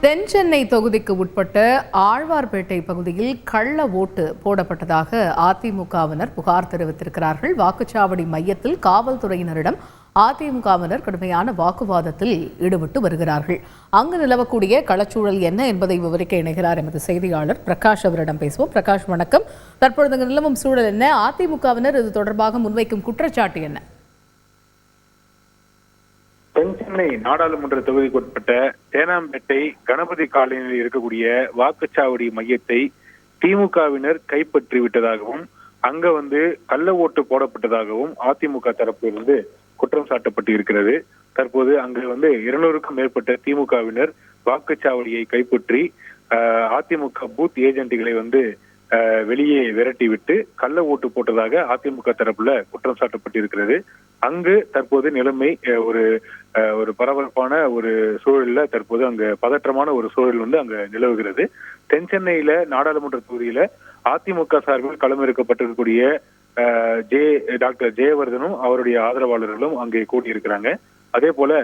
தென் சென்னை தொகுதிக்கு உட்பட்ட ஆழ்வார்பேட்டை பகுதியில் கள்ள ஓட்டு போடப்பட்டதாக அதிமுகவினர் புகார் தெரிவித்திருக்கிறார்கள். வாக்குச்சாவடி மையத்தில் காவல்துறையினரிடம் அதிமுகவினர் கடுமையான வாக்குவாதத்தில் ஈடுபட்டு வருகிறார்கள். அங்கு நிலவக்கூடிய களச்சூழல் என்ன என்பதை விவரிக்க இணைகிறார் எமது செய்தியாளர் பிரகாஷ். அவரிடம் பேசுவோம். பிரகாஷ், வணக்கம். தற்பொழுது நிலவும் சூழல் என்ன? அதிமுகவினர் இது தொடர்பாக முன்வைக்கும் குற்றச்சாட்டு என்ன? தென் சென்னை நாடாளுமன்ற தொகுதிக்கு உட்பட்ட தேனாம்பேட்டை கணபதி காலனியில் இருக்கக்கூடிய வாக்குச்சாவடி மையத்தை திமுகவினர் கைப்பற்றி விட்டதாகவும் அங்க கள்ள ஓட்டு போடப்பட்டதாகவும் அதிமுக தரப்பிலிருந்து குற்றம் சாட்டப்பட்டு இருக்கிறது. தற்போது அங்கு 200க்கும் மேற்பட்ட திமுகவினர் வாக்குச்சாவடியை கைப்பற்றி அதிமுக பூத் ஏஜென்ட்டுகளை வெளியே விரட்டிவிட்டு கள்ள ஓட்டு போட்டதாக அதிமுக தரப்புல குற்றம் சாட்டப்பட்டிருக்கிறது. அங்கு தற்போது நிலைமை ஒரு பரபரப்பான ஒரு சூழல்ல தற்போது அங்க பதற்றமான ஒரு சூழல் அங்க நிலவுகிறது. தென் சென்னையில நாடாளுமன்ற தொகுதியில அதிமுக சார்பில் களமிறக்கப்பட்டிருக்கக்கூடிய டாக்டர் ஜெயவர்தனும் அவருடைய ஆதரவாளர்களும் அங்கே கூடியிருக்கிறாங்க. அதே போல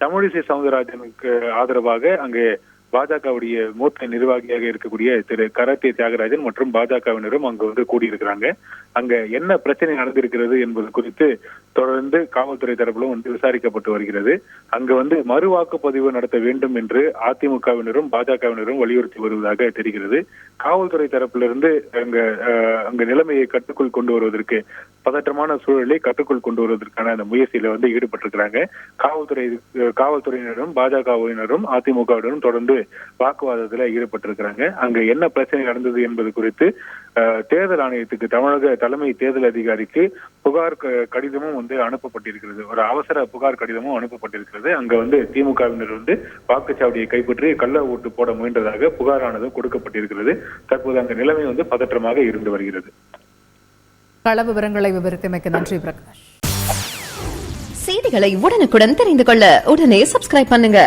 தமிழிசை சவுந்தரராஜனுக்கு ஆதரவாக அங்கே பாஜகவுடைய மூத்த நிர்வாகியாக இருக்கக்கூடிய திரு கரத்தே தியாகராஜன் மற்றும் பாஜகவினரும் அங்கு கூடியிருக்கிறாங்க. அங்க என்ன பிரச்சனை நடந்திருக்கிறது என்பது குறித்து தொடர்ந்து காவல்துறை தரப்பிலும் விசாரிக்கப்பட்டு வருகிறது. அங்கு மறு வாக்குப்பதிவு நடத்த வேண்டும் என்று அதிமுகவினரும் பாஜகவினரும் வலியுறுத்தி வருவதாக தெரிகிறது. காவல்துறை தரப்பிலிருந்து அங்க நிலைமையை கட்டுக்குள் கொண்டு வருவதற்கு, பதற்றமான சூழலை கட்டுக்குள் கொண்டு வருவதற்கான அந்த முயற்சியில ஈடுபட்டிருக்கிறாங்க. காவல்துறையினரும் பாஜகவினரும் அதிமுகவினரும் தொடர்ந்து வாக்குவாதத்துல ஈடுபட்டிருக்கிறாங்க. அங்க என்ன பிரச்சனை நடந்தது என்பது குறித்து தேர்தல் ஆணையத்துக்கு, தமிழக தலைமை தேர்தல் அதிகாரிக்கு புகார் கடிதமும் அனுப்பப்பட்டிருக்கிறது. ஒரு அவசர புகார் கடிதமும் அனுப்பப்பட்டிருக்கிறது. அங்க திமுகவினர் வாக்குச்சாவடியை கைப்பற்றி கள்ள ஓட்டு போட முயன்றதாக புகாரானதும் கொடுக்கப்பட்டிருக்கிறது. தற்போது அங்க நிலைமை பதற்றமாக இருந்து வருகிறது. கள விவரங்களை விவரித்தமைக்கு நன்றி பிரகாஷ். செய்திகளை உடனுக்குடன் தெரிந்து கொள்ள உடனே சப்ஸ்கிரைப் பண்ணுங்க.